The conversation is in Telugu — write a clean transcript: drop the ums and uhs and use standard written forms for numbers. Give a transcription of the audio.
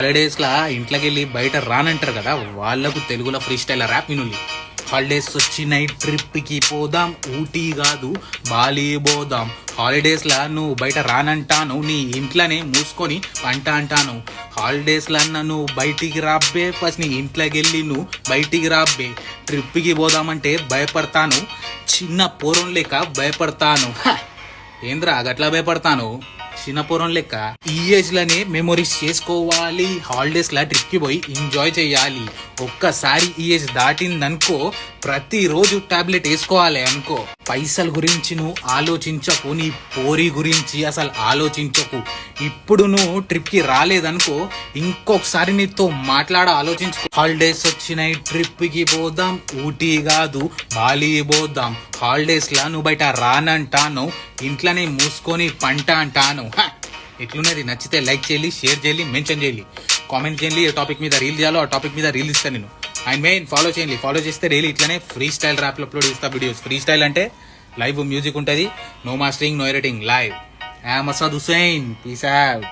హాలిడేస్ లా ఇంట్లోకి వెళ్ళి బయట రానంటారు కదా, వాళ్ళకు తెలుగులో ఫ్రీ స్టైల్ ర్యాప్ వినులి. హాలిడేస్ వచ్చినాయి ట్రిప్కి పోదాం, ఊటీ కాదు బాలి పోదాం. హాలిడేస్ లా నువ్వు బయట రానంటాను, నీ ఇంట్లోనే మూసుకొని పంట అంటాను. హాలిడేస్ లా నువ్వు బయటికి రాబ్బే, ఫస్ట్ నీ ఇంట్లోకి వెళ్ళి నువ్వు బయటికి రాబ్బే. ట్రిప్కి పోదామంటే భయపడతాను, చిన్న పోరం లేక భయపడతాను. ఏంద్రా గట్లా భయపడతాను, చిన్న పోరం లెక్క. ఈ ఏజ్ లోనే మెమొరీస్ చేసుకోవాలి, హాలిడేస్ లా ట్రిప్ కి పోయి ఎంజాయ్ చేయాలి. ఒక్కసారి ఈ ఏజ్ దాటిందనుకో ప్రతిరోజు టాబ్లెట్ వేసుకోవాలి అనుకో. పైసల గురించి నువ్వు ఆలోచించకు, నీ పోరి గురించి అసలు ఆలోచించకు. ఇప్పుడు నువ్వు ట్రిప్ కి రాలేదనుకో ఇంకొకసారి నీతో ఆలోచించుకో. హాలిడేస్ వచ్చినాయి ట్రిప్ కి పోదాం, ఊటీ కాదు బాలి పోదాం. హాలిడేస్ లా నువ్వు బయట రానంటాను, ఇంట్లోనే మూసుకొని పంట అంటాను. ఎట్లున్నది? నచ్చితే లైక్ చేయాలి, షేర్ చేయాలి, మెన్షన్ చేయాలి, కామెంట్ చేయాలి. ఏ టాపిక్ మీద రీల్ చేయాలో ఆ టాపిక్ మీద రీల్ ఇస్తాను నేను. అండ్ మెయిన్ ఫాలో చేయండి, ఫాలో చేస్తే డైలీ ఇట్లనే ఫ్రీ స్టైల్ ర్యాప్లో అప్లోడ్ చేస్తా వీడియోస్. ఫ్రీ స్టైల్ అంటే లైవ్ మ్యూజిక్ ఉంటుంది, no mastering, no editing, live. I am Asad Hussain, peace out.